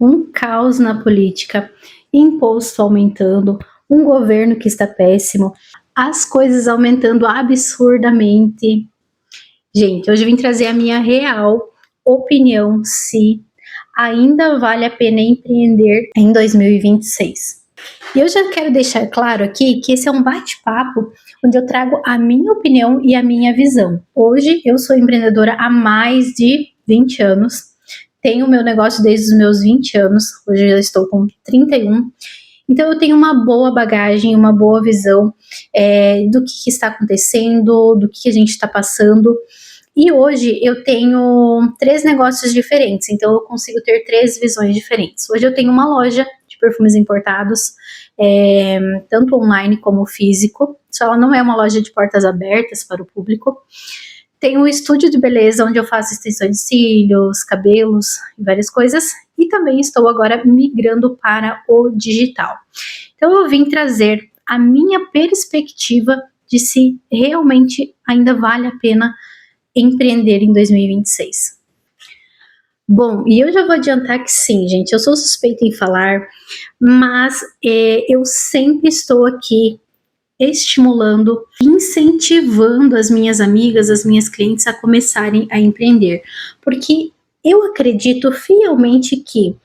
um caos na política, imposto aumentando, um governo que está péssimo, as coisas aumentando absurdamente. Gente, hoje eu vim trazer a minha real opinião se ainda vale a pena empreender em 2026. E eu já quero deixar claro aqui que esse é um bate-papo onde eu trago a minha opinião e a minha visão. Hoje eu sou empreendedora há mais de 20 anos, tenho meu negócio desde os meus 20 anos, hoje eu já estou com 31. Então eu tenho uma boa bagagem, uma boa visão do que está acontecendo, do que a gente está passando. E hoje eu tenho 3 negócios diferentes, então eu consigo ter 3 visões diferentes. Hoje eu tenho uma loja de perfumes importados, tanto online como físico, só ela não é uma loja de portas abertas para o público. Tenho um estúdio de beleza onde eu faço extensões de cílios, cabelos e várias coisas. E também estou agora migrando para o digital. Então eu vim trazer a minha perspectiva de se realmente ainda vale a pena empreender em 2026. Bom, e eu já vou adiantar que sim, gente, eu sou suspeita em falar, mas eu sempre estou aqui estimulando, incentivando as minhas amigas, as minhas clientes a começarem a empreender, porque eu acredito fielmente que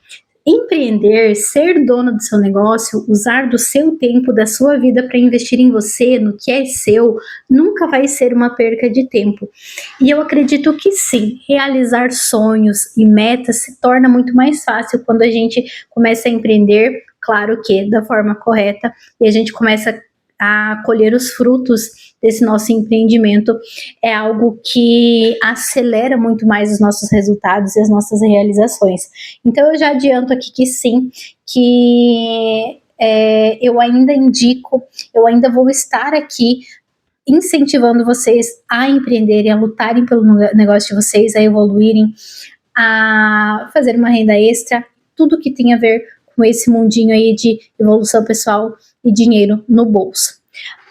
empreender, ser dono do seu negócio, usar do seu tempo, da sua vida para investir em você, no que é seu, nunca vai ser uma perca de tempo. E eu acredito que sim, realizar sonhos e metas se torna muito mais fácil quando a gente começa a empreender, claro que da forma correta, e a gente começa a colher os frutos desse nosso empreendimento. É algo que acelera muito mais os nossos resultados e as nossas realizações. Então eu já adianto aqui que sim, que eu ainda indico, eu ainda vou estar aqui incentivando vocês a empreenderem, a lutarem pelo negócio de vocês, a evoluírem, a fazer uma renda extra, tudo que tem a ver com esse mundinho aí de evolução pessoal e dinheiro no bolso.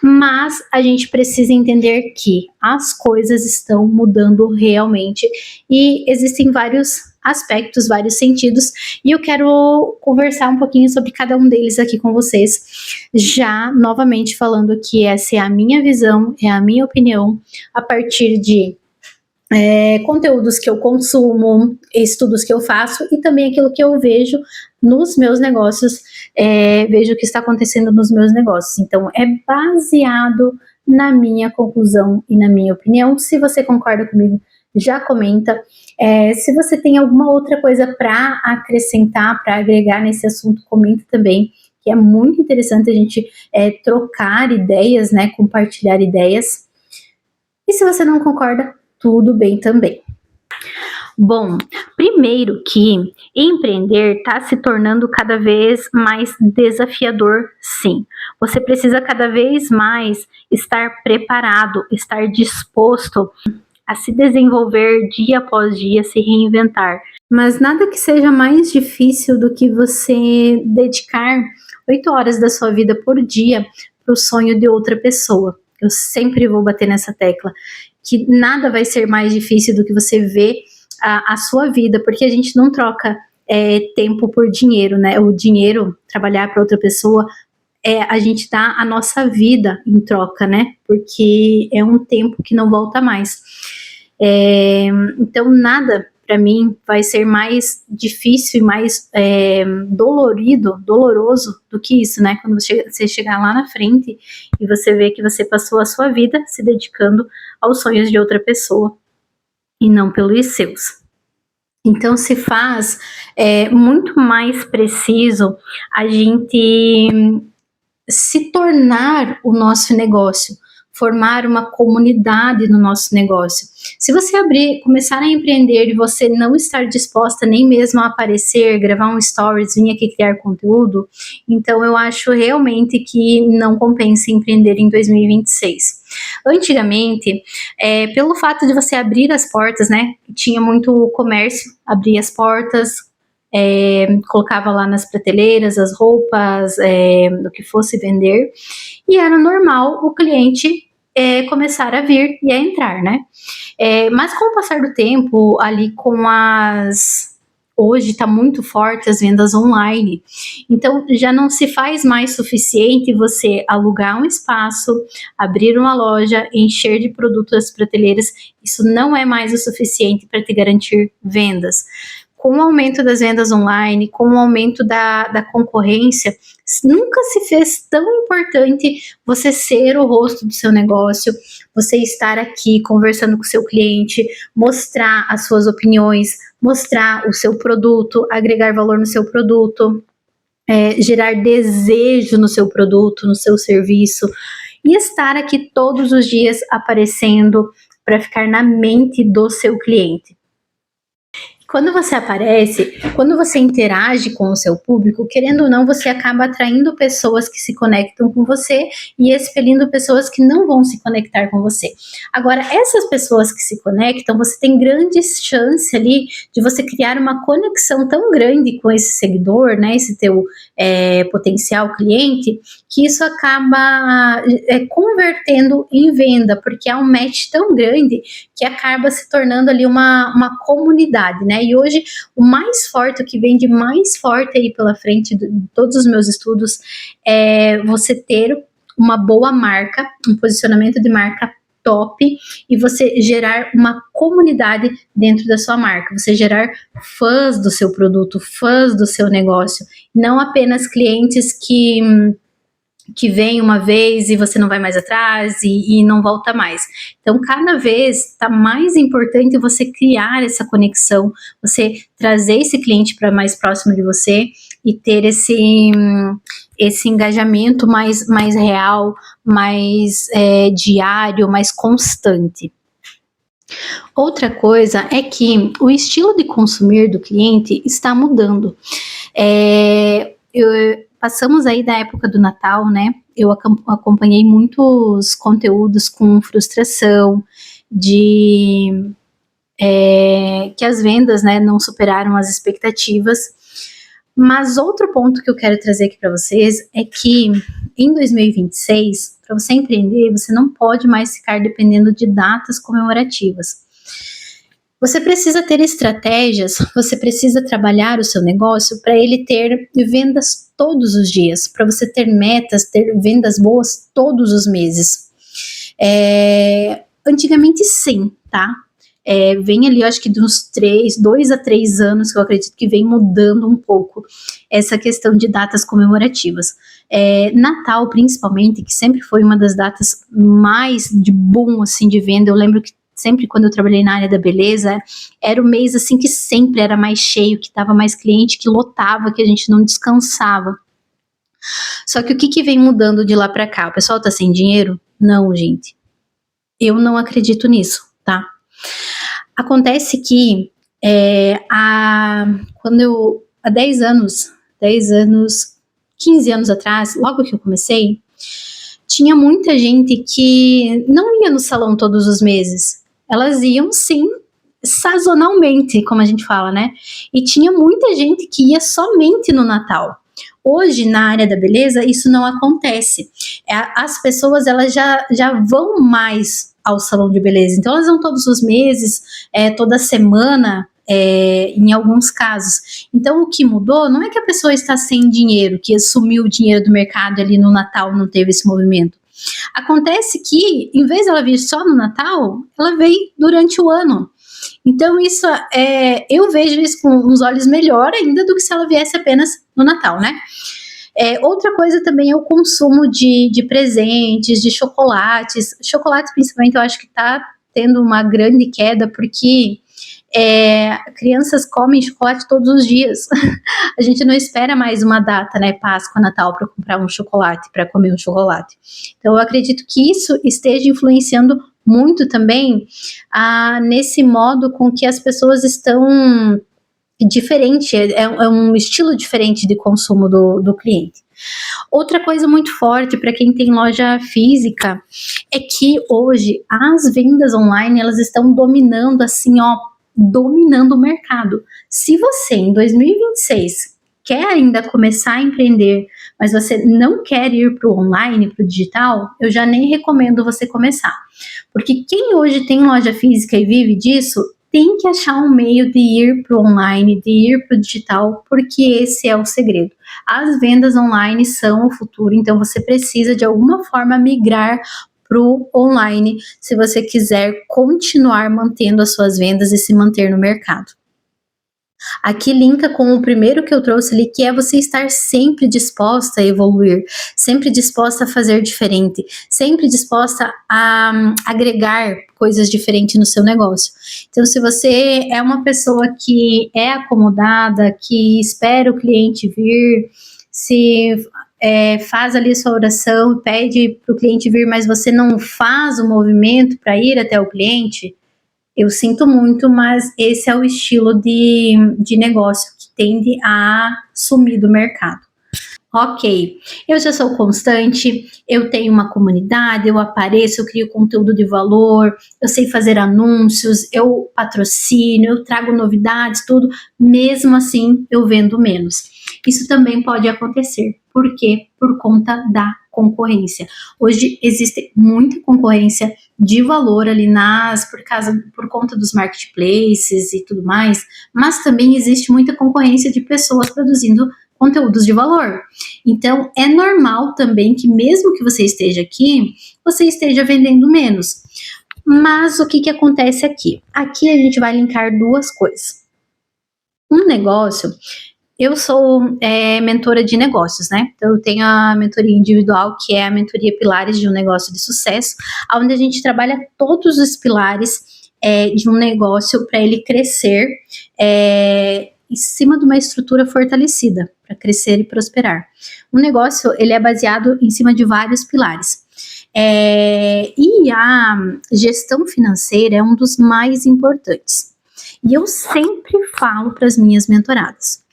Mas a gente precisa entender que as coisas estão mudando realmente e existem vários aspectos, vários sentidos, e eu quero conversar um pouquinho sobre cada um deles aqui com vocês, já novamente falando que essa é a minha visão, é a minha opinião, a partir de conteúdos que eu consumo, estudos que eu faço e também aquilo que eu vejo nos meus negócios, vejo o que está acontecendo nos meus negócios. Então, é baseado na minha conclusão e na minha opinião. Se você concorda comigo, já comenta. Se você tem alguma outra coisa para acrescentar, para agregar nesse assunto, comenta também, que é muito interessante a gente trocar ideias, né, compartilhar ideias. E se você não concorda, tudo bem também. Bom, primeiro que empreender está se tornando cada vez mais desafiador, sim. Você precisa cada vez mais estar preparado, estar disposto a se desenvolver dia após dia, se reinventar. Mas nada que seja mais difícil do que você dedicar 8 horas da sua vida por dia para o sonho de outra pessoa. Eu sempre vou bater nessa tecla, que nada vai ser mais difícil do que você ver a sua vida, porque a gente não troca tempo por dinheiro, né? O dinheiro, trabalhar para outra pessoa, a gente dá a nossa vida em troca, né? Porque é um tempo que não volta mais. Então, nada para mim vai ser mais difícil e mais doloroso do que isso, né? Quando você chegar lá na frente e você vê que você passou a sua vida se dedicando aos sonhos de outra pessoa e não pelos seus. Então se faz muito mais preciso a gente se tornar o nosso negócio, formar uma comunidade no nosso negócio. Se você começar a empreender e você não estar disposta nem mesmo a aparecer, gravar um stories, vir aqui criar conteúdo, então eu acho realmente que não compensa empreender em 2026. Antigamente, pelo fato de você abrir as portas, né, tinha muito comércio, abria as portas, colocava lá nas prateleiras as roupas, o que fosse vender, e era normal o cliente começar a vir e a entrar, né? Mas com o passar do tempo, ali com hoje está muito forte as vendas online. Então, já não se faz mais suficiente você alugar um espaço, abrir uma loja, encher de produtos as prateleiras. Isso não é mais o suficiente para te garantir vendas. Com o aumento das vendas online, com o aumento da concorrência, nunca se fez tão importante você ser o rosto do seu negócio, você estar aqui conversando com o seu cliente, mostrar as suas opiniões, mostrar o seu produto, agregar valor no seu produto, gerar desejo no seu produto, no seu serviço, e estar aqui todos os dias aparecendo para ficar na mente do seu cliente. Quando você aparece, quando você interage com o seu público, querendo ou não, você acaba atraindo pessoas que se conectam com você e expelindo pessoas que não vão se conectar com você. Agora, essas pessoas que se conectam, você tem grandes chances ali de você criar uma conexão tão grande com esse seguidor, né, esse teu potencial cliente, que isso acaba convertendo em venda, porque é um match tão grande que acaba se tornando ali uma comunidade, né? E hoje o mais forte, o que vem de mais forte aí pela frente de todos os meus estudos é você ter uma boa marca, um posicionamento de marca top e você gerar uma comunidade dentro da sua marca, você gerar fãs do seu produto, fãs do seu negócio, não apenas clientes que vem uma vez e você não vai mais atrás e não volta mais. Então, cada vez está mais importante você criar essa conexão, você trazer esse cliente para mais próximo de você e ter esse engajamento mais real, mais diário, mais constante. Outra coisa é que o estilo de consumir do cliente está mudando. Passamos aí da época do Natal, né? Eu acompanhei muitos conteúdos com frustração, que as vendas, né, não superaram as expectativas. Mas outro ponto que eu quero trazer aqui para vocês é que em 2026, para você empreender, você não pode mais ficar dependendo de datas comemorativas. Você precisa ter estratégias, você precisa trabalhar o seu negócio para ele ter vendas todos os dias, para você ter metas, ter vendas boas todos os meses. Antigamente sim, tá? Vem ali, eu acho que de uns 2 a 3 anos que eu acredito que vem mudando um pouco essa questão de datas comemorativas. Natal, principalmente, que sempre foi uma das datas mais de boom, assim, de venda. Eu lembro que sempre quando eu trabalhei na área da beleza, era o mês assim que sempre era mais cheio, que tava mais cliente, que lotava, que a gente não descansava. Só que o que vem mudando de lá para cá? O pessoal tá sem dinheiro? Não, gente. Eu não acredito nisso, tá? Acontece que há 10 anos, 15 anos atrás, logo que eu comecei, tinha muita gente que não ia no salão todos os meses. Elas iam, sim, sazonalmente, como a gente fala, né? E tinha muita gente que ia somente no Natal. Hoje, na área da beleza, isso não acontece. As pessoas, elas já vão mais ao salão de beleza. Então, elas vão todos os meses, toda semana, em alguns casos. Então, o que mudou não é que a pessoa está sem dinheiro, que sumiu o dinheiro do mercado ali no Natal, não teve esse movimento. Acontece que, em vez dela vir só no Natal, ela veio durante o ano. Então, isso eu vejo isso com uns olhos melhor ainda do que se ela viesse apenas no Natal, né? Outra coisa também é o consumo de presentes, de chocolates. Chocolate, principalmente, eu acho que tá tendo uma grande queda, porque crianças comem chocolate todos os dias. A gente não espera mais uma data, né, Páscoa, Natal, para comprar um chocolate, para comer um chocolate. Então, eu acredito que isso esteja influenciando muito também nesse modo com que as pessoas estão diferente, é um estilo diferente de consumo do cliente. Outra coisa muito forte para quem tem loja física é que hoje as vendas online, elas estão dominando assim, dominando o mercado. Se você em 2026 quer ainda começar a empreender, mas você não quer ir para o online, para o digital, eu já nem recomendo você começar. Porque quem hoje tem loja física e vive disso, tem que achar um meio de ir para o online, de ir para o digital, porque esse é o segredo. As vendas online são o futuro, então você precisa de alguma forma migrar para o online se você quiser continuar mantendo as suas vendas e se manter no mercado. Aqui linka com o primeiro que eu trouxe ali, que é você estar sempre disposta a evoluir, sempre disposta a fazer diferente, sempre disposta a agregar coisas diferentes no seu negócio. Então, se você é uma pessoa que é acomodada, que espera o cliente vir, se faz ali sua oração, pede para o cliente vir, mas você não faz o movimento para ir até o cliente, eu sinto muito, mas esse é o estilo de negócio que tende a sumir do mercado. Ok, eu já sou constante, eu tenho uma comunidade, eu apareço, eu crio conteúdo de valor, eu sei fazer anúncios, eu patrocino, eu trago novidades, tudo, mesmo assim eu vendo menos. Isso também pode acontecer, por quê? Por conta da concorrência. Hoje existe muita concorrência de valor ali por conta dos marketplaces e tudo mais, mas também existe muita concorrência de pessoas produzindo conteúdos de valor. Então, é normal também que mesmo que você esteja aqui, você esteja vendendo menos. Mas o que acontece aqui? Aqui a gente vai linkar duas coisas. Um negócio, eu sou mentora de negócios, né? Então, eu tenho a mentoria individual, que é a mentoria Pilares de um Negócio de Sucesso, onde a gente trabalha todos os pilares de um negócio para ele crescer em cima de uma estrutura fortalecida, para crescer e prosperar. O negócio, ele é baseado em cima de vários pilares. E a gestão financeira é um dos mais importantes. E eu sempre falo para as minhas mentoradas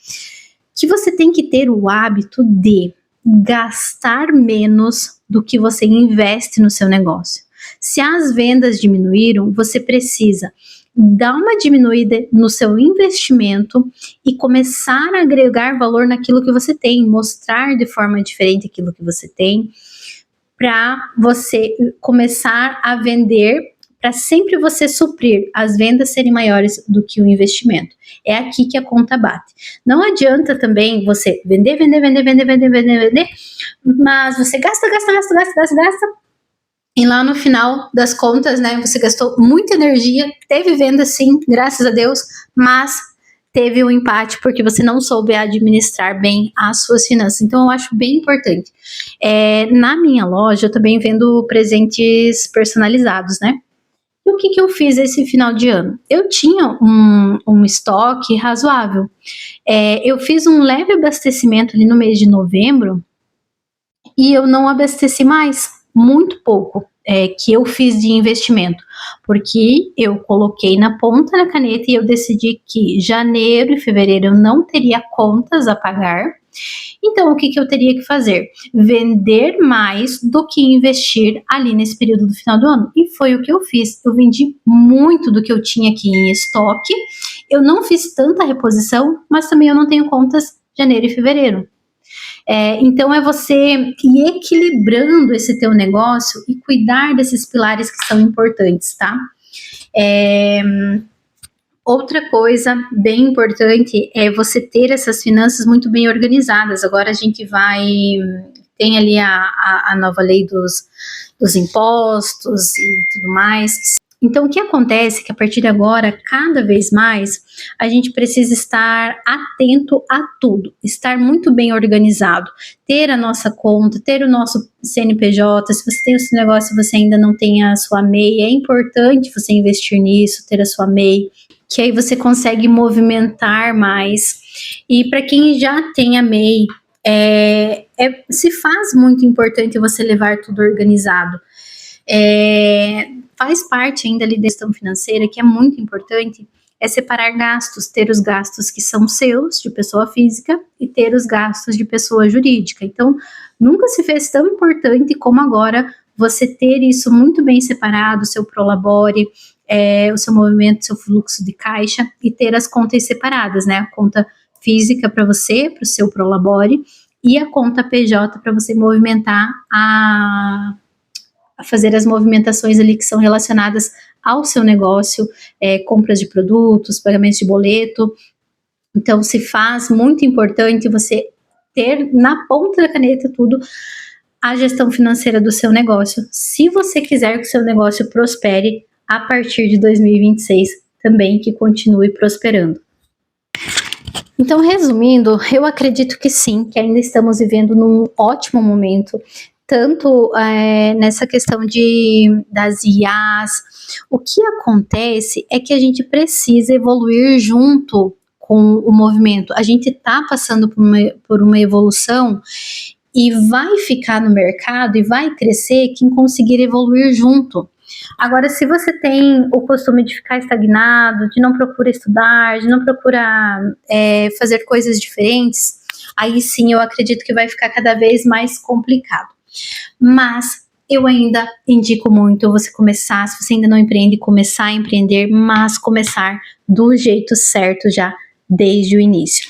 que você tem que ter o hábito de gastar menos do que você investe no seu negócio. Se as vendas diminuíram, você precisa dar uma diminuída no seu investimento e começar a agregar valor naquilo que você tem, mostrar de forma diferente aquilo que você tem, para você começar a vender, para sempre você suprir, as vendas serem maiores do que o investimento. É aqui que a conta bate. Não adianta também você vender, mas você gasta, e lá no final das contas, né, você gastou muita energia, teve venda sim, graças a Deus, mas teve um empate porque você não soube administrar bem as suas finanças. Então, eu acho bem importante. Na minha loja, eu também vendo presentes personalizados, né? E o que eu fiz esse final de ano? Eu tinha um estoque razoável. Eu fiz um leve abastecimento ali no mês de novembro e eu não abasteci mais, muito pouco, que eu fiz de investimento, porque eu coloquei na ponta da caneta e eu decidi que janeiro e fevereiro eu não teria contas a pagar. Então, o que eu teria que fazer? Vender mais do que investir ali nesse período do final do ano. E foi o que eu fiz. Eu vendi muito do que eu tinha aqui em estoque. Eu não fiz tanta reposição, mas também eu não tenho contas janeiro e fevereiro. Então, é você ir equilibrando esse teu negócio e cuidar desses pilares que são importantes, tá? Outra coisa bem importante é você ter essas finanças muito bem organizadas. Agora a gente tem ali a nova lei dos impostos e tudo mais. Então, o que acontece é que a partir de agora, cada vez mais, a gente precisa estar atento a tudo, estar muito bem organizado, ter a nossa conta, ter o nosso CNPJ. Se você tem o seu negócio e você ainda não tem a sua MEI, é importante você investir nisso, ter a sua MEI, que aí você consegue movimentar mais. E para quem já tem a MEI, se faz muito importante você levar tudo organizado. Faz parte ainda ali da gestão financeira, que é muito importante, é separar gastos, ter os gastos que são seus, de pessoa física, e ter os gastos de pessoa jurídica. Então, nunca se fez tão importante como agora você ter isso muito bem separado, seu Prolabore, o seu movimento, seu fluxo de caixa, e ter as contas separadas, né? A conta física para você, para o seu Prolabore, e a conta PJ para você movimentar a fazer as movimentações ali que são relacionadas ao seu negócio, compras de produtos, pagamentos de boleto. Então, se faz muito importante você ter na ponta da caneta tudo, a gestão financeira do seu negócio, se você quiser que o seu negócio prospere a partir de 2026, também que continue prosperando. Então, resumindo, eu acredito que sim, que ainda estamos vivendo num ótimo momento, tanto nessa questão das IAs. O que acontece é que a gente precisa evoluir junto com o movimento. A gente está passando por uma evolução e vai ficar no mercado e vai crescer quem conseguir evoluir junto. Agora, se você tem o costume de ficar estagnado, de não procura estudar, de não procura fazer coisas diferentes, aí sim eu acredito que vai ficar cada vez mais complicado. Mas eu ainda indico muito você começar, se você ainda não empreende, começar a empreender, mas começar do jeito certo já desde o início.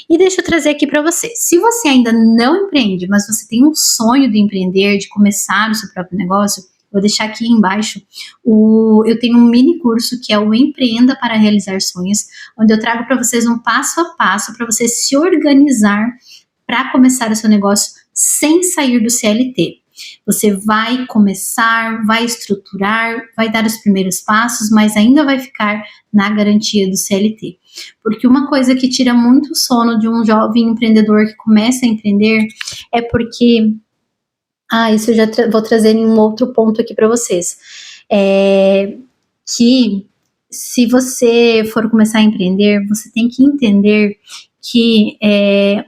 E deixa eu trazer aqui para você, se você ainda não empreende, mas você tem um sonho de empreender, de começar o seu próprio negócio, vou deixar aqui embaixo, eu tenho um mini curso que é o Empreenda para Realizar Sonhos, onde eu trago para vocês um passo a passo para você se organizar para começar o seu negócio sem sair do CLT. Você vai começar, vai estruturar, vai dar os primeiros passos, mas ainda vai ficar na garantia do CLT. Porque uma coisa que tira muito sono de um jovem empreendedor que começa a empreender é porque... isso eu já vou trazer em um outro ponto aqui para vocês. Que se você for começar a empreender, você tem que entender que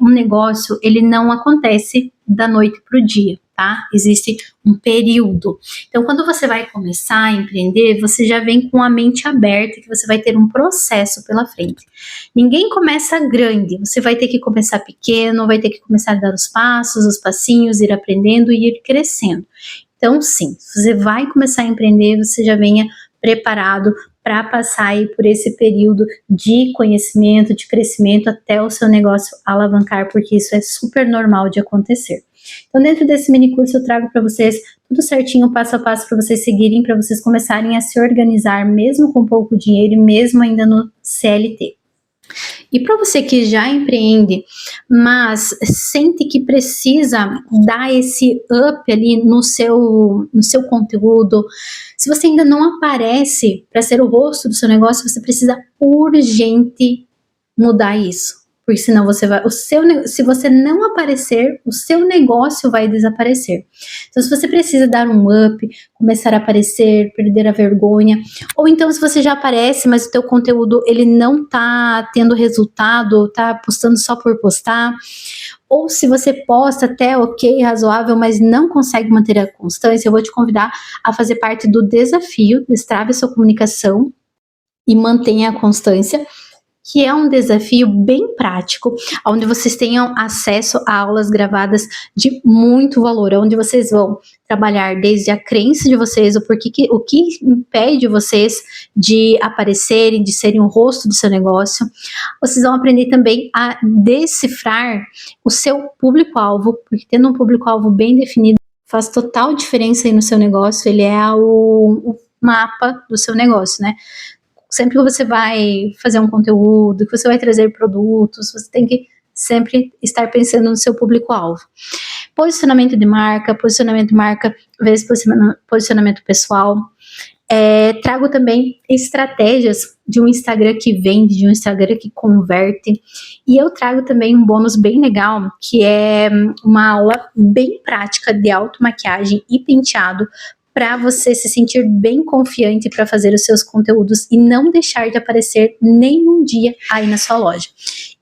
um negócio, ele não acontece da noite para o dia, tá? Existe um período. Então, quando você vai começar a empreender, você já vem com a mente aberta, que você vai ter um processo pela frente. Ninguém começa grande, você vai ter que começar pequeno, vai ter que começar a dar os passos, os passinhos, ir aprendendo e ir crescendo. Então, sim, se você vai começar a empreender, você já venha preparado para passar aí por esse período de conhecimento, de crescimento, até o seu negócio alavancar, porque isso é super normal de acontecer. Então, dentro desse mini curso, eu trago para vocês tudo certinho, passo a passo, para vocês seguirem, para vocês começarem a se organizar, mesmo com pouco dinheiro e mesmo ainda no CLT. E para você que já empreende, mas sente que precisa dar esse up ali no seu conteúdo, se você ainda não aparece para ser o rosto do seu negócio, você precisa urgente mudar isso. Porque senão se você não aparecer, o seu negócio vai desaparecer. Então, se você precisa dar um up, começar a aparecer, perder a vergonha, ou então se você já aparece, mas o teu conteúdo ele não tá tendo resultado, tá postando só por postar, ou se você posta até ok, razoável, mas não consegue manter a constância, eu vou te convidar a fazer parte do desafio Destrave Sua Comunicação e Mantenha a Constância, que é um desafio bem prático, onde vocês tenham acesso a aulas gravadas de muito valor, onde vocês vão trabalhar desde a crença de vocês, o que impede vocês de aparecerem, de serem o rosto do seu negócio. Vocês vão aprender também a decifrar o seu público-alvo, porque tendo um público-alvo bem definido faz total diferença aí no seu negócio, ele é o mapa do seu negócio, né? Sempre que você vai fazer um conteúdo, que você vai trazer produtos, você tem que sempre estar pensando no seu público-alvo. Posicionamento de marca vezes posicionamento pessoal. Trago também estratégias de um Instagram que vende, de um Instagram que converte. E eu trago também um bônus bem legal, que é uma aula bem prática de automaquiagem e penteado, para você se sentir bem confiante para fazer os seus conteúdos e não deixar de aparecer nenhum dia aí na sua loja.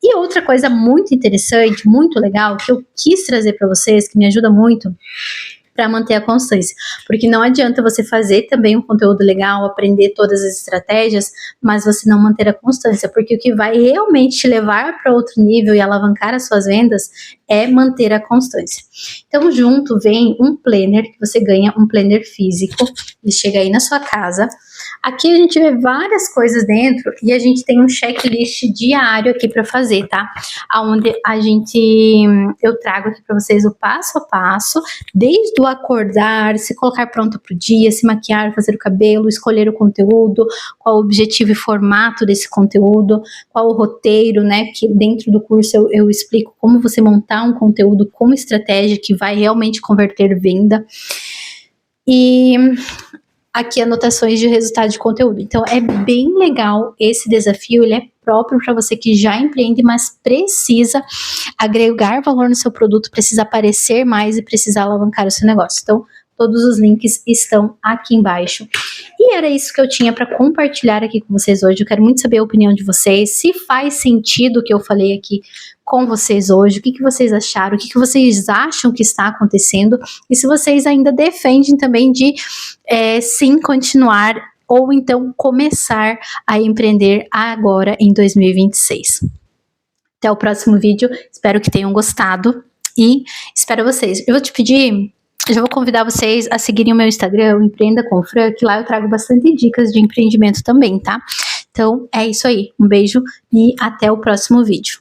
E outra coisa muito interessante, muito legal, que eu quis trazer para vocês, que me ajuda muito para manter a constância, porque não adianta você fazer também um conteúdo legal, aprender todas as estratégias, mas você não manter a constância, porque o que vai realmente te levar para outro nível e alavancar as suas vendas é manter a constância. Então, junto vem um planner, que você ganha um planner físico, ele chega aí na sua casa, Aqui a gente vê várias coisas dentro e a gente tem um checklist diário aqui para fazer, tá? Onde eu trago aqui para vocês o passo a passo, desde o acordar, se colocar pronto para o dia, se maquiar, fazer o cabelo, escolher o conteúdo, qual o objetivo e formato desse conteúdo, qual o roteiro, né? Que dentro do curso eu explico como você montar um conteúdo com estratégia que vai realmente converter venda. E aqui anotações de resultado de conteúdo. Então é bem legal esse desafio, ele é próprio para você que já empreende, mas precisa agregar valor no seu produto, precisa aparecer mais e precisa alavancar o seu negócio. Então todos os links estão aqui embaixo. E era isso que eu tinha para compartilhar aqui com vocês hoje. Eu quero muito saber a opinião de vocês, se faz sentido o que eu falei aqui com vocês hoje, o que vocês acharam, o que vocês acham que está acontecendo e se vocês ainda defendem também de sim continuar ou então começar a empreender agora em 2026. Até o próximo vídeo, espero que tenham gostado e espero vocês. Eu vou te pedir, eu já vou convidar vocês a seguirem o meu Instagram, o Empreenda com Fran, que lá eu trago bastante dicas de empreendimento também, tá? Então é isso aí, um beijo e até o próximo vídeo.